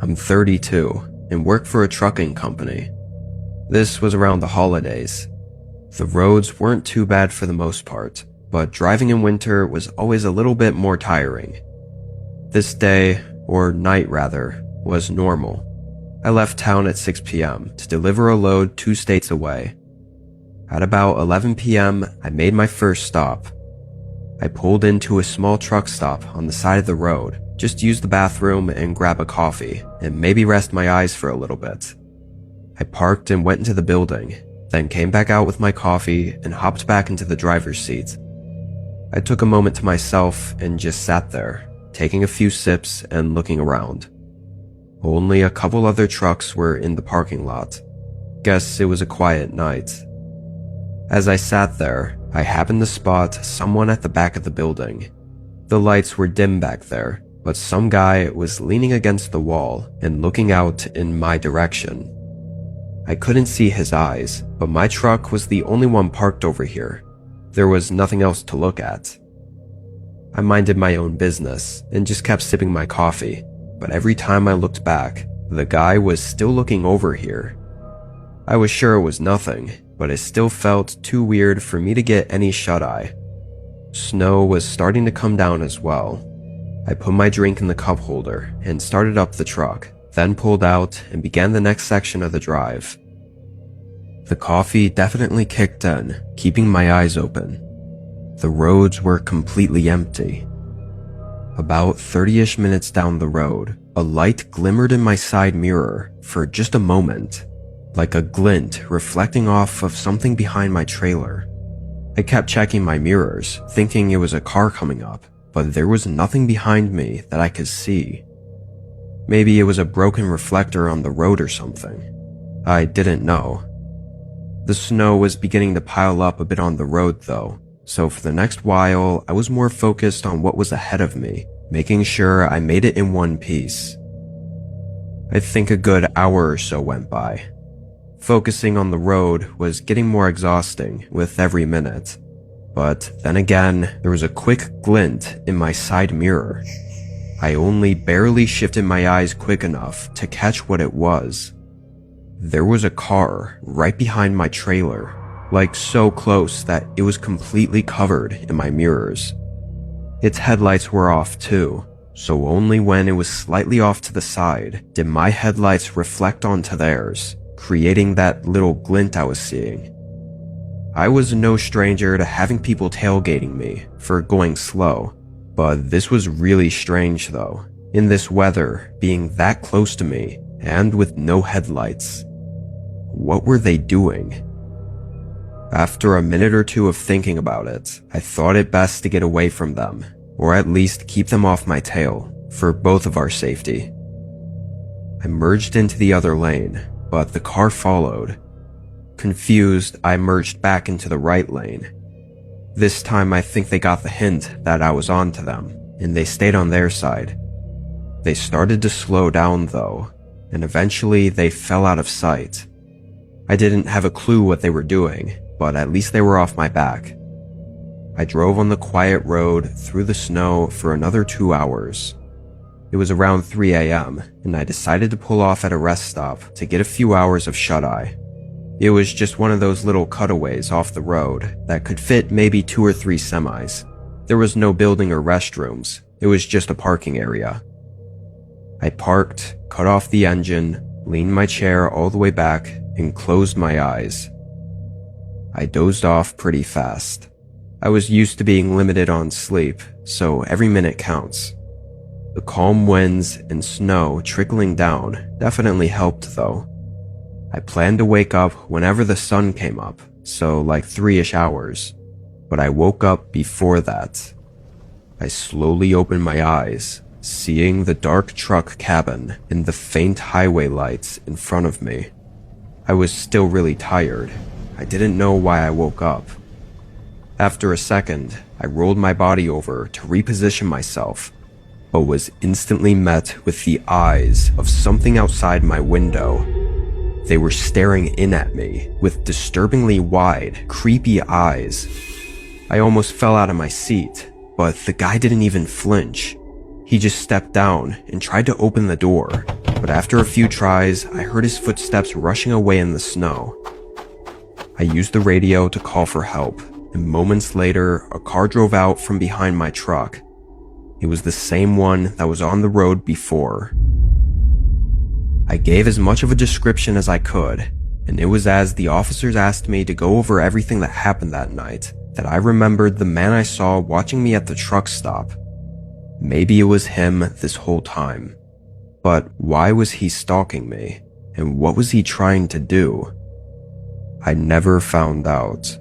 I'm 32 and work for a trucking company. This was around the holidays. The roads weren't too bad for the most part, but driving in winter was always a little bit more tiring. This day, or night rather, was normal. I left town at 6 p.m. to deliver a load 2 states away. At about 11 p.m., I made my first stop. I pulled into a small truck stop on the side of the road, just use the bathroom and grab a coffee, and maybe rest my eyes for a little bit. I parked and went into the building, then came back out with my coffee and hopped back into the driver's seat. I took a moment to myself and just sat there, taking a few sips and looking around. Only a couple other trucks were in the parking lot. Guess it was a quiet night. As I sat there, I happened to spot someone at the back of the building. The lights were dim back there, but some guy was leaning against the wall and looking out in my direction. I couldn't see his eyes, but my truck was the only one parked over here. There was nothing else to look at. I minded my own business and just kept sipping my coffee, but every time I looked back, the guy was still looking over here. I was sure it was nothing, but it still felt too weird for me to get any shut-eye. Snow was starting to come down as well. I put my drink in the cup holder and started up the truck, then pulled out and began the next section of the drive. The coffee definitely kicked in, keeping my eyes open. The roads were completely empty. About 30-ish minutes down the road, a light glimmered in my side mirror for just a moment, like a glint reflecting off of something behind my trailer. I kept checking my mirrors, thinking it was a car coming up, but there was nothing behind me that I could see. Maybe it was a broken reflector on the road or something. I didn't know. The snow was beginning to pile up a bit on the road though, so for the next while, I was more focused on what was ahead of me, making sure I made it in one piece. I think a good hour or so went by. Focusing on the road was getting more exhausting with every minute. But then again, there was a quick glint in my side mirror. I only barely shifted my eyes quick enough to catch what it was. There was a car right behind my trailer, like so close that it was completely covered in my mirrors. Its headlights were off too, so only when it was slightly off to the side did my headlights reflect onto theirs, creating that little glint I was seeing. I was no stranger to having people tailgating me for going slow, but this was really strange though, in this weather being that close to me and with no headlights. What were they doing? After a minute or two of thinking about it, I thought it best to get away from them, or at least keep them off my tail, for both of our safety. I merged into the other lane, but the car followed. Confused, I merged back into the right lane. This time I think they got the hint that I was on to them, and they stayed on their side. They started to slow down though, and eventually they fell out of sight. I didn't have a clue what they were doing, but at least they were off my back. I drove on the quiet road through the snow for another 2 hours. It was around 3 a.m., and I decided to pull off at a rest stop to get a few hours of shut-eye. It was just one of those little cutaways off the road that could fit maybe 2 or 3 semis. There was no building or restrooms, it was just a parking area. I parked, cut off the engine, leaned my chair all the way back, and closed my eyes. I dozed off pretty fast. I was used to being limited on sleep, so every minute counts. The calm winds and snow trickling down definitely helped though. I planned to wake up whenever the sun came up, so like 3-ish hours, but I woke up before that. I slowly opened my eyes, seeing the dark truck cabin and the faint highway lights in front of me. I was still really tired. I didn't know why I woke up. After a second, I rolled my body over to reposition myself, but was instantly met with the eyes of something outside my window. They were staring in at me with disturbingly wide, creepy eyes. I almost fell out of my seat, but the guy didn't even flinch. He just stepped down and tried to open the door. but after a few tries, I heard his footsteps rushing away in the snow. I used the radio to call for help, and moments later, a car drove out from behind my truck. It was the same one that was on the road before. I gave as much of a description as I could, and it was as the officers asked me to go over everything that happened that night that I remembered the man I saw watching me at the truck stop. Maybe it was him this whole time. But why was he stalking me? And what was he trying to do? I never found out.